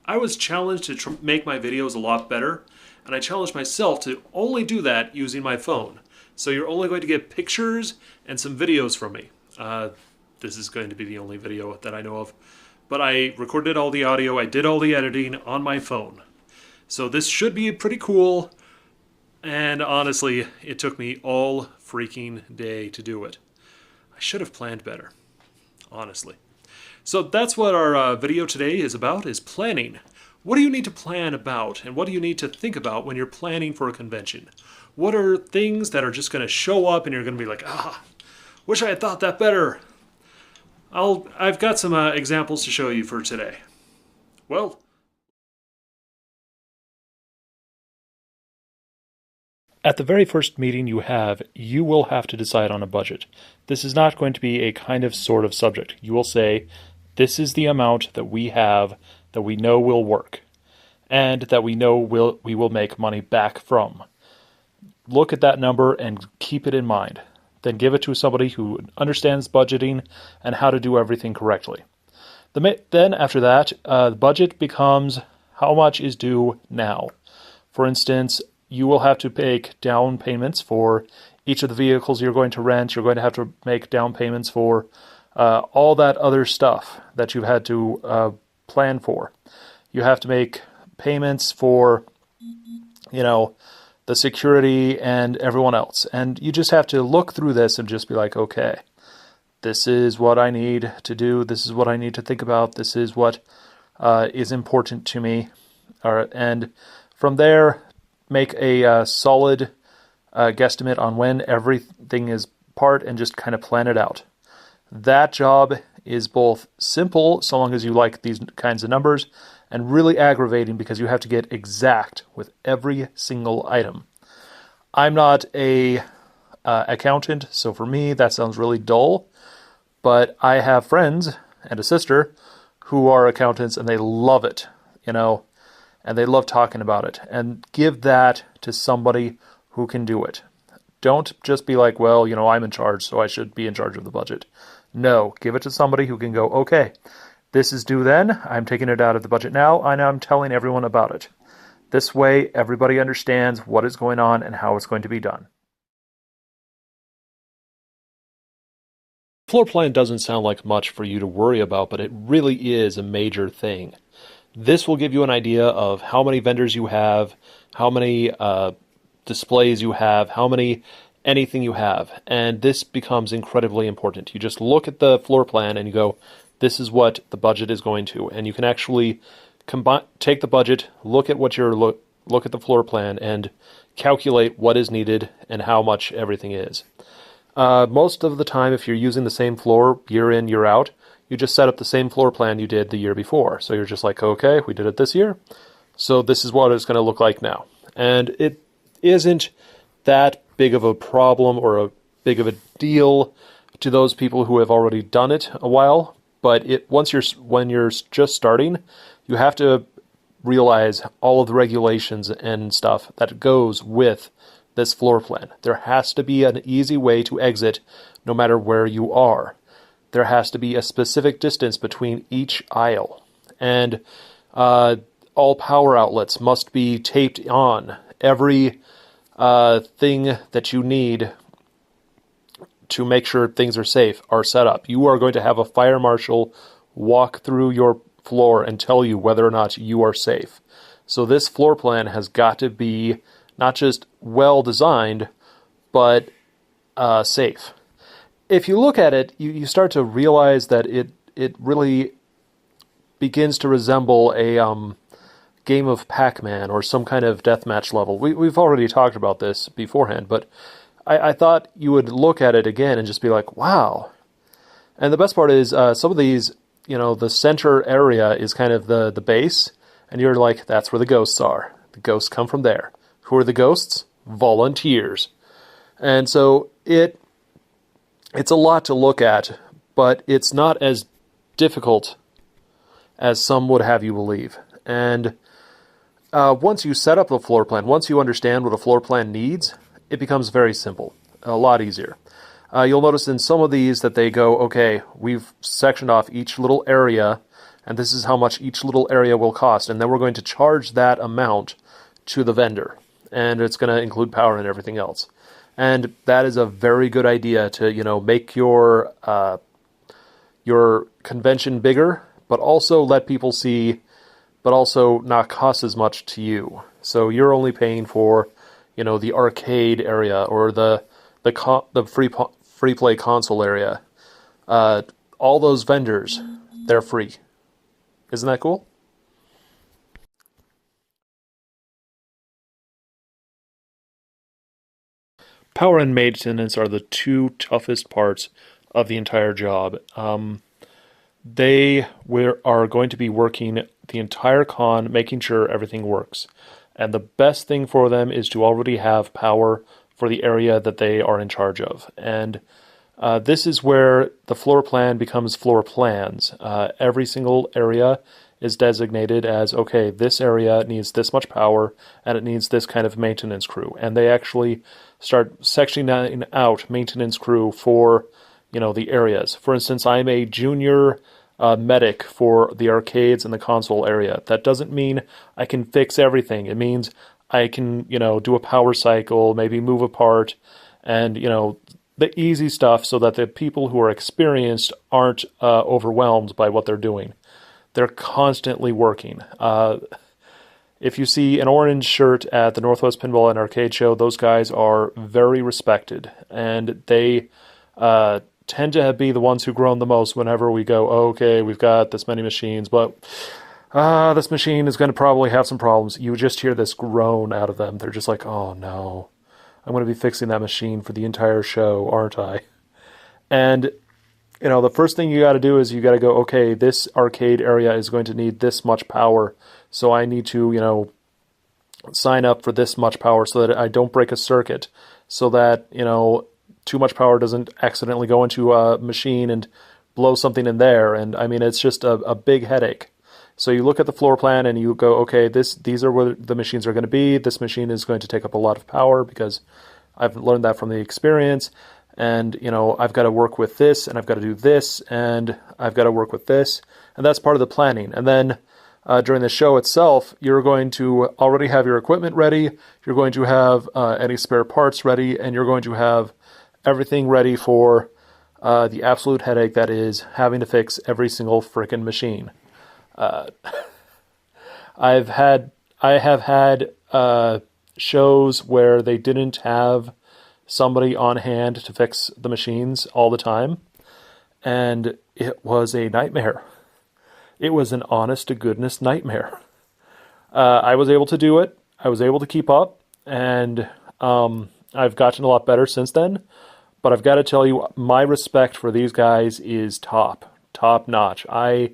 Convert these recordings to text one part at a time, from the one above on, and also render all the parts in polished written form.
I was challenged to make my videos a lot better, and I challenged myself to only do that using my phone. So you're only going to get pictures and some videos from me. This is going to be the only video that I know of. But I recorded all the audio, I did all the editing on my phone. So this should be pretty cool, and honestly, it took me all freaking day to do it. I should have planned better, honestly. So that's what our video today is about, is planning. What do you need to plan about, and what do you need to think about when you're planning for a convention? What are things that are just going to show up and you're going to be like, wish I had thought that better. I've got some examples to show you for today. Well, at the very first meeting you will have to decide on a budget. This is not going to be a kind of sort of subject. You will say, this is the amount that we have that we know will work, and that we know we will make money back from. Look at that number and keep it in mind. Then give it to somebody who understands budgeting and how to do everything correctly. Then after that, the budget becomes how much is due now. For instance, you will have to make down payments for each of the vehicles you're going to rent. You're going to have to make down payments for all that other stuff that you've had to plan for. You have to make payments for, the security and everyone else. And you just have to look through this and just be like, okay, this is what I need to do. This is what I need to think about. This is what is important to me. And from there, make a solid guesstimate on when everything is part and just kind of plan it out. That job is both simple, so long as you like these kinds of numbers, and really aggravating because you have to get exact with every single item. I'm not a accountant, so for me that sounds really dull, but I have friends and a sister who are accountants and they love it, and they love talking about it. And give that to somebody who can do it. Don't just be like, well, I'm in charge, so I should be in charge of the budget. No, give it to somebody who can go, okay, this is due then, I'm taking it out of the budget now, and I'm telling everyone about it. This way, everybody understands what is going on and how it's going to be done. Floor plan doesn't sound like much for you to worry about, but it really is a major thing. This will give you an idea of how many vendors you have, how many displays you have, how many anything you have, and this becomes incredibly important. You just look at the floor plan and you go, this is what the budget is going to, and you can actually take the budget, look at look at the floor plan, and calculate what is needed and how much everything is. Most of the time, if you're using the same floor year in, year out, you just set up the same floor plan you did the year before. So you're just like, okay, we did it this year, so this is what it's going to look like now. And it isn't that big of a problem or a big of a deal to those people who have already done it a while. But when you're just starting, you have to realize all of the regulations and stuff that goes with this floor plan. There has to be an easy way to exit no matter where you are. There has to be a specific distance between each aisle. And all power outlets must be taped on. Every thing that you need to make sure things are safe are set up. You are going to have a fire marshal walk through your floor and tell you whether or not you are safe. So this floor plan has got to be not just well designed, but safe. If you look at it, you start to realize that it really begins to resemble a game of Pac-Man or some kind of deathmatch level. We've already talked about this beforehand, but I thought you would look at it again and just be like, wow. And the best part is some of these, the center area is kind of the base, and you're like, that's where the ghosts are. The ghosts come from there. Who are the ghosts? Volunteers. And so it's a lot to look at, but it's not as difficult as some would have you believe. And once you set up the floor plan, once you understand what a floor plan needs, it becomes very simple, a lot easier. You'll notice in some of these that they go, okay, we've sectioned off each little area, and this is how much each little area will cost, and then we're going to charge that amount to the vendor, and it's going to include power and everything else. And that is a very good idea to, make your convention bigger, but also let people see, but also not cost as much to you. So you're only paying for, the arcade area or the free play console area. All those vendors, they're free. Isn't that cool? Power and maintenance are the two toughest parts of the entire job. Are going to be working the entire con, making sure everything works. And the best thing for them is to already have power for the area that they are in charge of. And this is where the floor plan becomes floor plans. Every single area is designated as, okay, this area needs this much power and it needs this kind of maintenance crew. And they actually start sectioning out maintenance crew for, the areas. For instance, I'm a junior medic for the arcades and the console area. That doesn't mean I can fix everything. It means I can, do a power cycle, maybe move a part, and, the easy stuff so that the people who are experienced aren't overwhelmed by what they're doing. They're constantly working. If you see an orange shirt at the Northwest Pinball and Arcade Show, those guys are very respected, and they tend to be the ones who groan the most whenever we go, okay, we've got this many machines, but this machine is going to probably have some problems. You just hear this groan out of them. They're just like, oh no, I'm going to be fixing that machine for the entire show, aren't I? And, the first thing you got to do is you got to go, okay, this arcade area is going to need this much power, so I need to, sign up for this much power so that I don't break a circuit, so that, too much power doesn't accidentally go into a machine and blow something in there. And I mean, it's just a big headache. So you look at the floor plan and you go, okay, these are where the machines are going to be. This machine is going to take up a lot of power because I've learned that from the experience. And, I've got to work with this, and I've got to do this, and I've got to work with this. And that's part of the planning. And then during the show itself, you're going to already have your equipment ready. You're going to have any spare parts ready, and you're going to have everything ready for the absolute headache that is having to fix every single frickin' machine. I have had shows where they didn't have somebody on hand to fix the machines all the time, and it was a nightmare. It was an honest to goodness nightmare. I was able to do it. I was able to keep up, and I've gotten a lot better since then. But I've got to tell you, my respect for these guys is top notch. I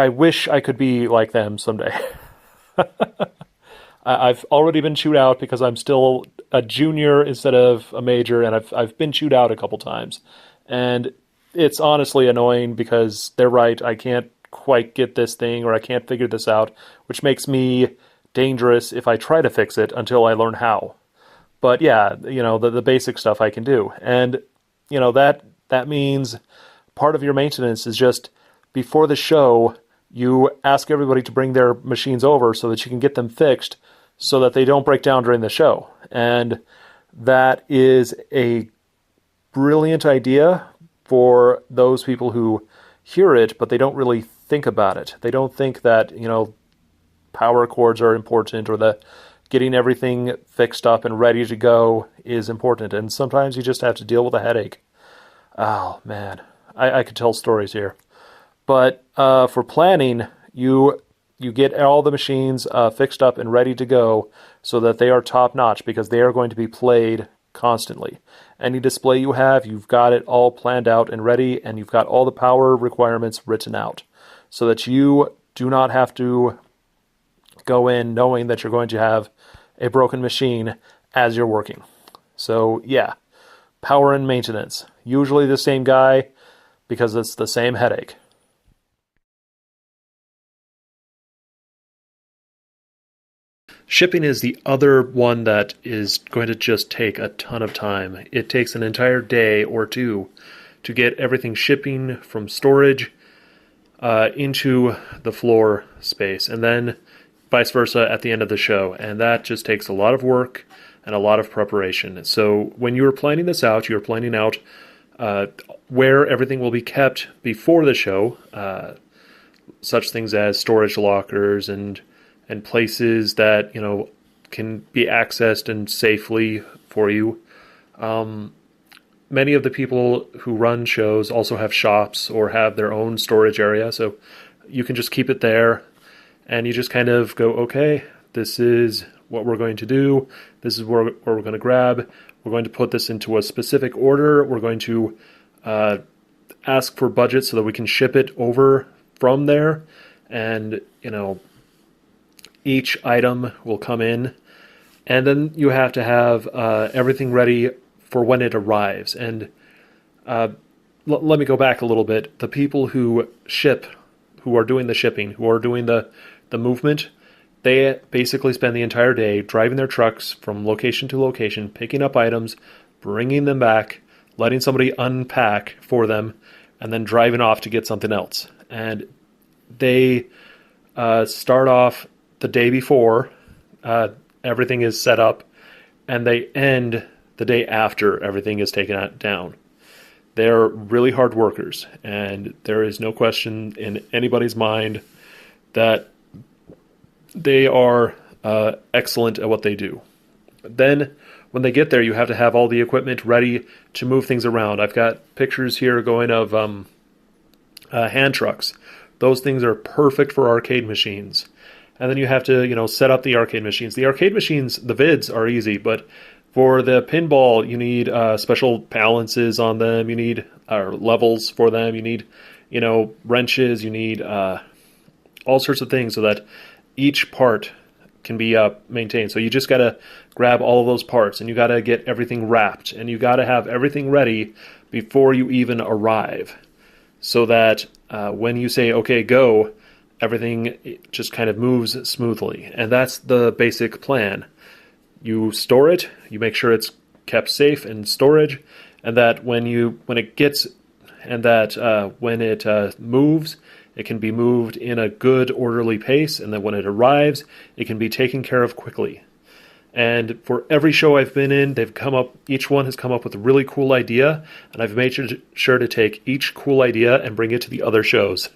wish I could be like them someday. I've already been chewed out because I'm still a junior instead of a major, and I've been chewed out a couple times. And it's honestly annoying because they're right. I can't quite get this thing, or I can't figure this out, which makes me dangerous if I try to fix it until I learn how. But yeah, the basic stuff I can do. And, that means part of your maintenance is just before the show, you ask everybody to bring their machines over so that you can get them fixed so that they don't break down during the show. And that is a brilliant idea for those people who hear it, but they don't really think about it. They don't think that, power cords are important, or that getting everything fixed up and ready to go is important. And sometimes you just have to deal with a headache. Oh, man. I could tell stories here. But for planning, you get all the machines fixed up and ready to go so that they are top-notch, because they are going to be played constantly. Any display you have, you've got it all planned out and ready, and you've got all the power requirements written out so that you do not have to go in knowing that you're going to have a broken machine as you're working. So yeah, power and maintenance. Usually the same guy because it's the same headache. Shipping is the other one that is going to just take a ton of time. It takes an entire day or two to get everything shipping from storage into the floor space, and then vice versa at the end of the show. And that just takes a lot of work and a lot of preparation. So when you're planning this out, you're planning out where everything will be kept before the show, such things as storage lockers and places that can be accessed and safely for you. Many of the people who run shows also have shops or have their own storage area, so you can just keep it there, and you just kind of go, okay, this is what we're going to do, this is where we're going to grab, we're going to put this into a specific order, we're going to ask for budget so that we can ship it over from there, and each item will come in, and then you have to have everything ready for when it arrives. And let me go back a little bit. The people who ship, who are doing the shipping, who are doing the movement, they basically spend the entire day driving their trucks from location to location, picking up items, bringing them back, letting somebody unpack for them, and then driving off to get something else. And they start off the day before everything is set up, and they end the day after everything is taken down. They're really hard workers, and there is no question in anybody's mind that they are excellent at what they do. Then, when they get there, you have to have all the equipment ready to move things around. I've got pictures here going of hand trucks. Those things are perfect for arcade machines. And then you have to, set up the arcade machines. The arcade machines, the vids are easy, but for the pinball, you need special balances on them. You need levels for them. You need, wrenches. You need all sorts of things so that each part can be maintained. So you just got to grab all of those parts, and you got to get everything wrapped, and you got to have everything ready before you even arrive, so that when you say, okay, go, everything just kind of moves smoothly. And that's the basic plan. You store it, you make sure it's kept safe in storage, and that when it moves, it can be moved in a good, orderly pace, and that when it arrives, it can be taken care of quickly. And for every show I've been in, each one has come up with a really cool idea, and I've made sure to take each cool idea and bring it to the other shows.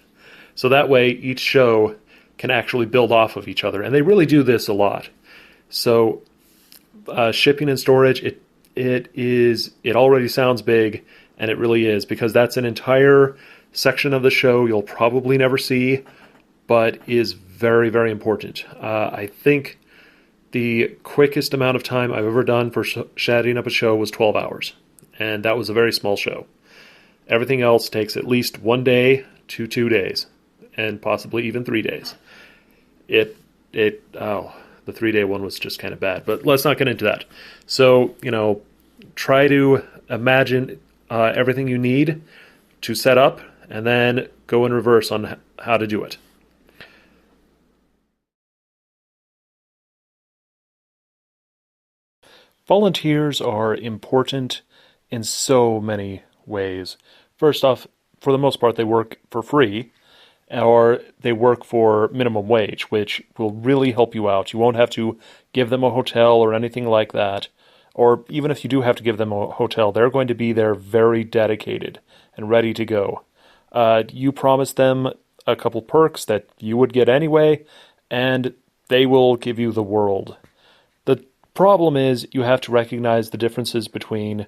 So that way, each show can actually build off of each other. And they really do this a lot. So shipping and storage, it already sounds big, and it really is, because that's an entire section of the show you'll probably never see, but is very, very important. I think the quickest amount of time I've ever done for shading up a show was 12 hours, and that was a very small show. Everything else takes at least 1 day to 2 days, and possibly even 3 days. The 3-day one was just kind of bad, but let's not get into that. So, try to imagine everything you need to set up, and then go in reverse on how to do it. Volunteers are important in so many ways. First off, for the most part, they work for free, or they work for minimum wage, which will really help you out. You won't have to give them a hotel or anything like that. Or even if you do have to give them a hotel, they're going to be there very dedicated and ready to go. You promise them a couple perks that you would get anyway, and they will give you the world. The problem is you have to recognize the differences between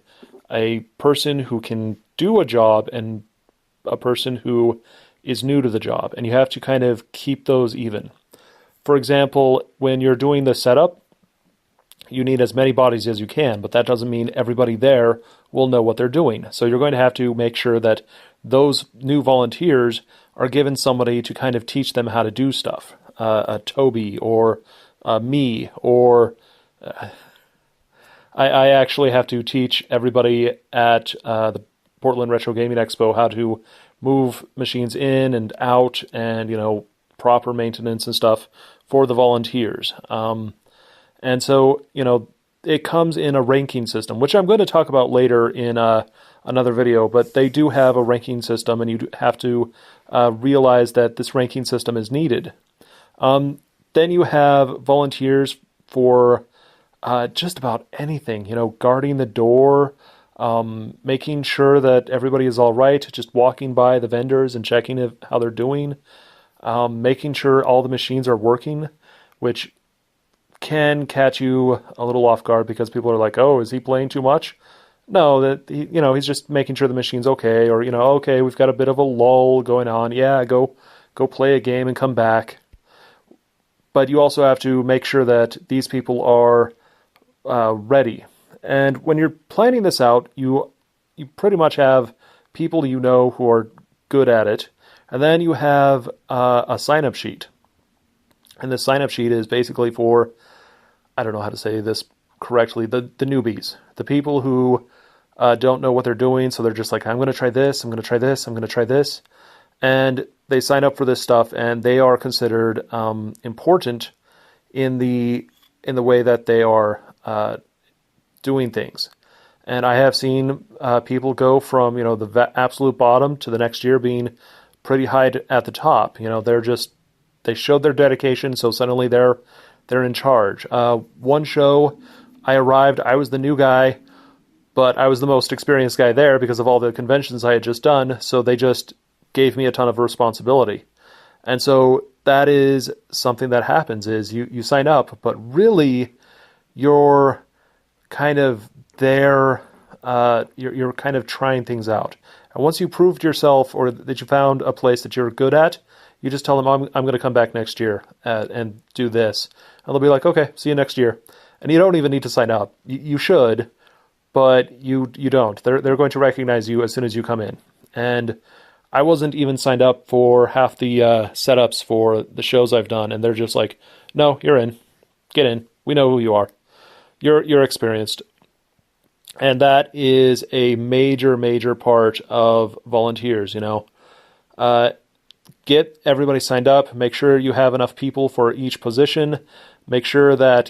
a person who can do a job and a person who is new to the job, and you have to kind of keep those even. For example, when you're doing the setup, you need as many bodies as you can, but that doesn't mean everybody there will know what they're doing. So you're going to have to make sure that those new volunteers are given somebody to kind of teach them how to do stuff. A Toby or me, or I actually have to teach everybody at the Portland Retro Gaming Expo how to move machines in and out, and proper maintenance and stuff for the volunteers. And so it comes in a ranking system, which I'm going to talk about later in another video. But they do have a ranking system, and you have to realize that this ranking system is needed. Then you have volunteers for just about anything, guarding the door, making sure that everybody is all right, just walking by the vendors and checking how they're doing, making sure all the machines are working, which can catch you a little off guard because people are like, "Oh, is he playing too much?" No, he's just making sure the machine's okay, or okay, we've got a bit of a lull going on. Yeah, go play a game and come back. But you also have to make sure that these people are ready. And when you're planning this out, you pretty much have people who are good at it, and then you have a sign-up sheet. And the sign-up sheet is basically for, I don't know how to say this correctly, the newbies, the people who don't know what they're doing, so they're just like, I'm going to try this, I'm going to try this, I'm going to try this. And they sign up for this stuff, and they are considered important in the way that they are doing things. And I have seen people go from the absolute bottom to the next year being pretty high at the top. They showed their dedication, so suddenly they're in charge. One show, I arrived, I was the new guy, but I was the most experienced guy there because of all the conventions I had just done. So they just gave me a ton of responsibility. And so that is something that happens is you sign up, but really you're kind of there, you're kind of trying things out. And once you proved yourself or that you found a place that you're good at, you just tell them, I'm going to come back next year and do this. And they'll be like, okay, see you next year. And you don't even need to sign up. You should, but you don't. They're going to recognize you as soon as you come in. And I wasn't even signed up for half the setups for the shows I've done, and they're just like, no, you're in. Get in. We know who you are. You're experienced. And that is a major, major part of volunteers, Get everybody signed up. Make sure you have enough people for each position. Make sure that,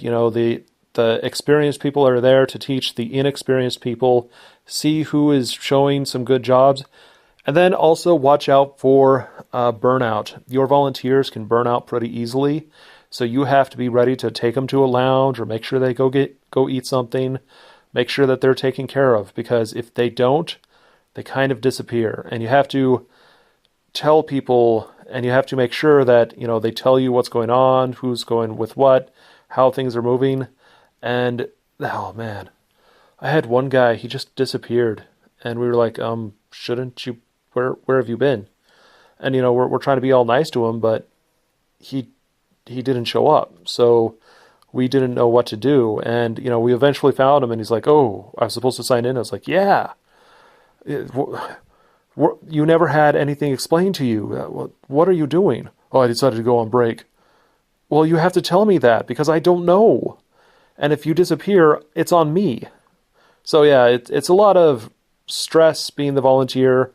the experienced people are there to teach the inexperienced people. See who is showing some good jobs. And then also watch out for burnout. Your volunteers can burn out pretty easily. So you have to be ready to take them to a lounge or make sure they go eat something. Make sure that they're taken care of, because if they don't, they kind of disappear. And you have to tell people, and you have to make sure that, they tell you what's going on, who's going with what, how things are moving. And, oh man, I had one guy, he just disappeared. And we were like, shouldn't you, where have you been? And, we're trying to be all nice to him, but he didn't show up. So we didn't know what to do. And, we eventually found him, and he's like, oh, I was supposed to sign in. I was like, yeah. You never had anything explained to you. What are you doing? Oh, I decided to go on break. Well, you have to tell me that, because I don't know. And if you disappear, it's on me. So yeah, it's a lot of stress being the volunteer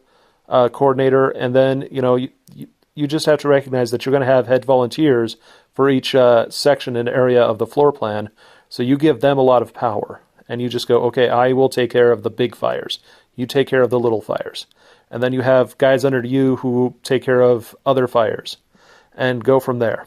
coordinator. And then, you just have to recognize that you're going to have head volunteers for each section and area of the floor plan. So you give them a lot of power. And you just go, okay, I will take care of the big fires. You take care of the little fires. And then you have guys under you who take care of other fires. And go from there.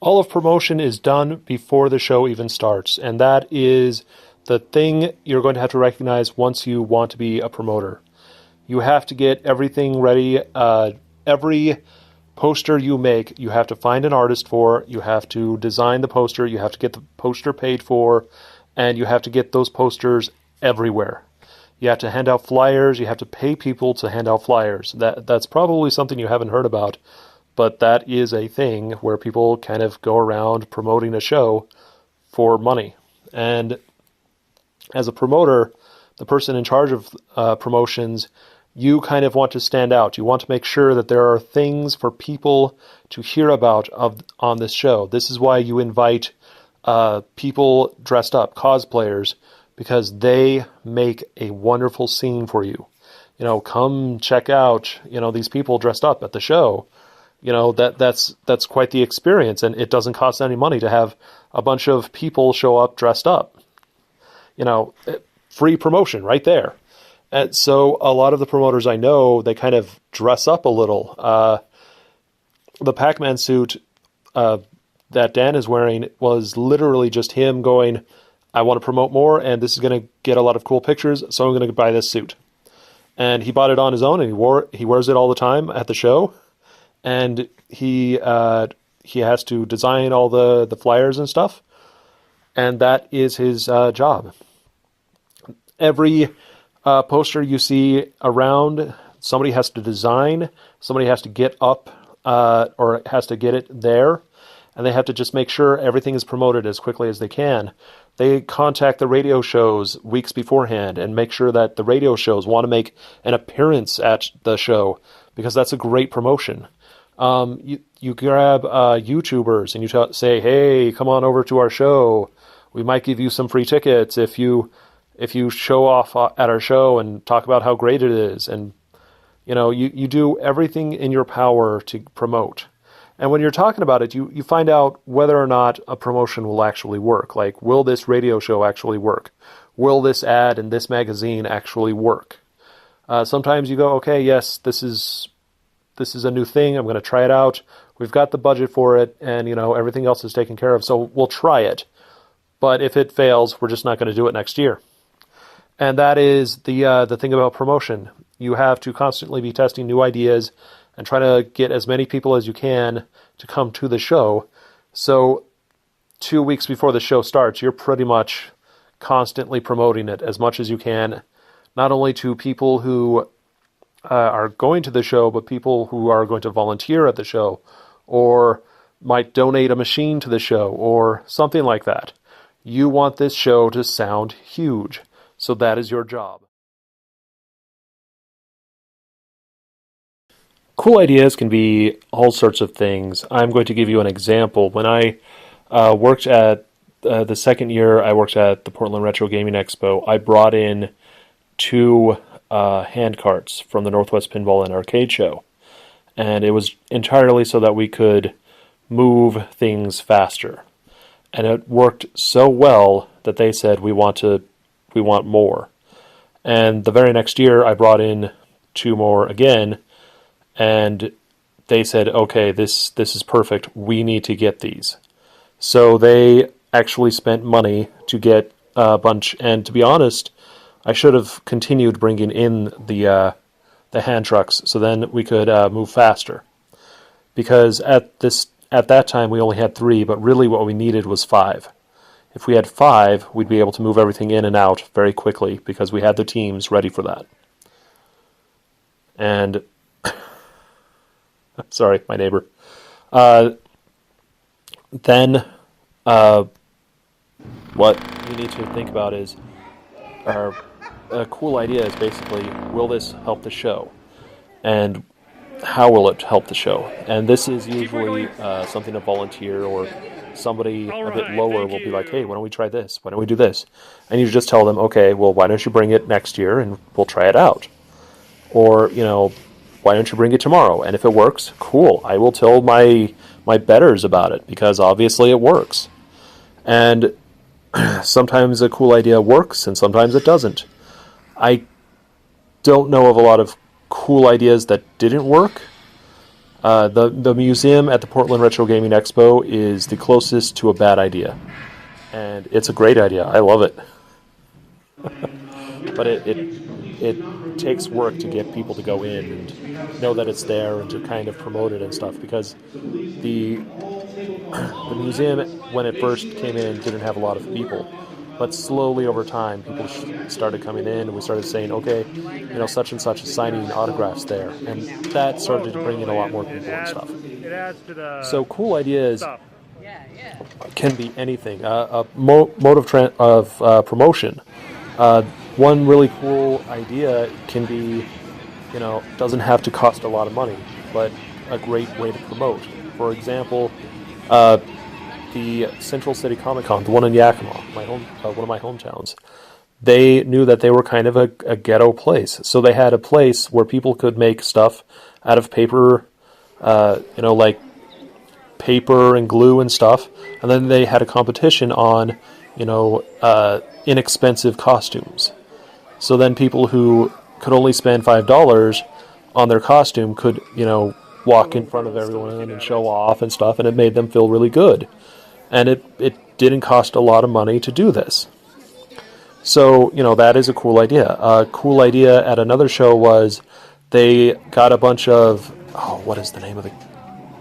All of promotion is done before the show even starts, and that is the thing you're going to have to recognize once you want to be a promoter. You have to get everything ready. Every poster you make, you have to find an artist for, you have to design the poster, you have to get the poster paid for, and you have to get those posters everywhere. You have to hand out flyers, you have to pay people to hand out flyers. That's probably something you haven't heard about, but that is a thing where people kind of go around promoting a show for money. And as a promoter, the person in charge of promotions, you kind of want to stand out. You want to make sure that there are things for people to hear about on this show. This is why you invite people dressed up, cosplayers, because they make a wonderful scene for you. You know, come check out, these people dressed up at the show. That's quite the experience, and it doesn't cost any money to have a bunch of people show up dressed up. Free promotion right there. And so a lot of the promoters I know, they kind of dress up a little. The Pac-Man suit that Dan is wearing was literally just him going, I want to promote more, and this is going to get a lot of cool pictures, so I'm going to buy this suit. And he bought it on his own, and he wears it all the time at the show. And he has to design all the flyers and stuff, and that is his job. Every poster you see around, somebody has to design, somebody has to get up, or has to get it there, and they have to just make sure everything is promoted as quickly as they can. They contact the radio shows weeks beforehand and make sure that the radio shows want to make an appearance at the show, because that's a great promotion. You grab YouTubers and you say, hey, come on over to our show. We might give you some free tickets if you show off at our show and talk about how great it is. And, you do everything in your power to promote. And when you're talking about it, you find out whether or not a promotion will actually work. Like, will this radio show actually work? Will this ad in this magazine actually work? Sometimes you go, okay, yes, this is a new thing. I'm going to try it out. We've got the budget for it, and everything else is taken care of, so we'll try it. But if it fails, we're just not going to do it next year. And that is the thing about promotion. You have to constantly be testing new ideas and try to get as many people as you can to come to the show. So 2 weeks before the show starts, you're pretty much constantly promoting it as much as you can, not only to people who are going to the show, but people who are going to volunteer at the show, or might donate a machine to the show, or something like that. You want this show to sound huge, so that is your job. Cool ideas can be all sorts of things. I'm going to give you an example. When I worked at the second year I worked at the Portland Retro Gaming Expo, I brought in 2 hand carts from the Northwest Pinball and Arcade Show. And it was entirely so that we could move things faster. And it worked so well that they said, we want more. And the very next year I brought in 2 more again, and they said, okay, this is perfect. We need to get these. So they actually spent money to get a bunch, and to be honest, I should have continued bringing in the hand trucks, so then we could move faster. Because at that time we only had 3, but really what we needed was 5. If we had 5, we'd be able to move everything in and out very quickly because we had the teams ready for that. And sorry, my neighbor. Then what you need to think about is a cool idea is basically, will this help the show? And how will it help the show? And this is usually something a volunteer or somebody a bit lower will be like, hey, why don't we try this? Why don't we do this? And you just tell them, okay, well, why don't you bring it next year and we'll try it out? Or, why don't you bring it tomorrow? And if it works, cool. I will tell my betters about it because obviously it works. And sometimes a cool idea works and sometimes it doesn't. I don't know of a lot of cool ideas that didn't work. The museum at the Portland Retro Gaming Expo is the closest to a bad idea, and it's a great idea. I love it, but it takes work to get people to go in and know that it's there and to kind of promote it and stuff, because the the museum, when it first came in, didn't have a lot of people, but slowly over time, people started coming in, and we started saying, okay, such and such is signing autographs there, and that started to bring in a lot more people and stuff. So cool ideas can be anything. A mode of promotion. One really cool idea can be, doesn't have to cost a lot of money, but a great way to promote. For example, the Central City Comic Con, the one in Yakima, one of my hometowns, they knew that they were kind of a ghetto place. So they had a place where people could make stuff out of paper, like paper and glue and stuff. And then they had a competition on, inexpensive costumes. So then people who could only spend $5 on their costume could, walk in front of everyone and show off and stuff, and it made them feel really good. And it didn't cost a lot of money to do this. So, that is a cool idea. A cool idea at another show was they got a bunch of, what is the name of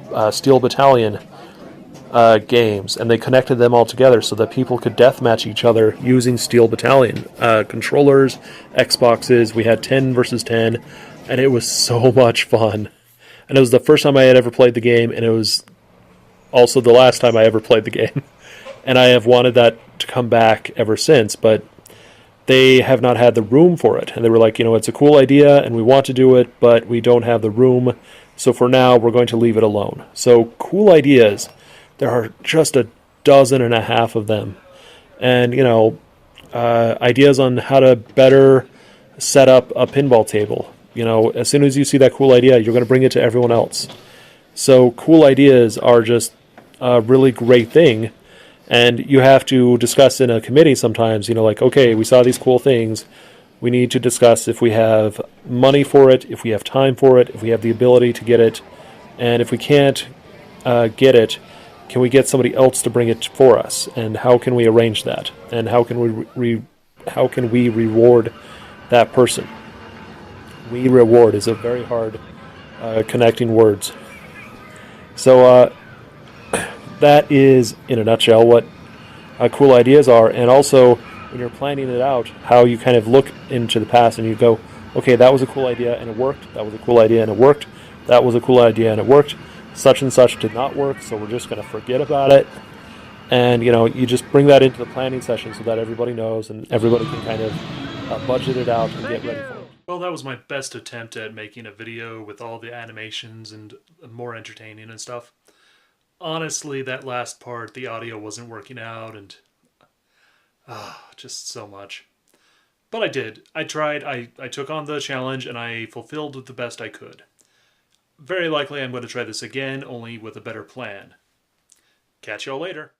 the Steel Battalion games, and they connected them all together so that people could deathmatch each other using Steel Battalion controllers, Xboxes. We had 10 versus 10, and it was so much fun. And it was the first time I had ever played the game, and it was also the last time I ever played the game. And I have wanted that to come back ever since, but they have not had the room for it. And they were like, it's a cool idea, and we want to do it, but we don't have the room. So for now, we're going to leave it alone. So cool ideas. There are just a dozen and a half of them. And, ideas on how to better set up a pinball table. As soon as you see that cool idea, you're going to bring it to everyone else. So cool ideas are just a really great thing. And you have to discuss in a committee sometimes, okay, we saw these cool things. We need to discuss if we have money for it, if we have time for it, if we have the ability to get it. And if we can't get it, can we get somebody else to bring it for us? And how can we arrange that? And how can we reward that person? We reward is a very hard connecting words. So that is, in a nutshell, what cool ideas are. And also, when you're planning it out, how you kind of look into the past and you go, okay, that was a cool idea and it worked. That was a cool idea and it worked. That was a cool idea and it worked. Such and such did not work, so we're just going to forget about it. And, you just bring that into the planning session so that everybody knows and everybody can kind of budget it out and get ready for it. Well, that was my best attempt at making a video with all the animations and more entertaining and stuff. Honestly, that last part, the audio wasn't working out, and just so much. But I did. I tried. I took on the challenge, and I fulfilled the best I could. Very likely I'm going to try this again, only with a better plan. Catch y'all later.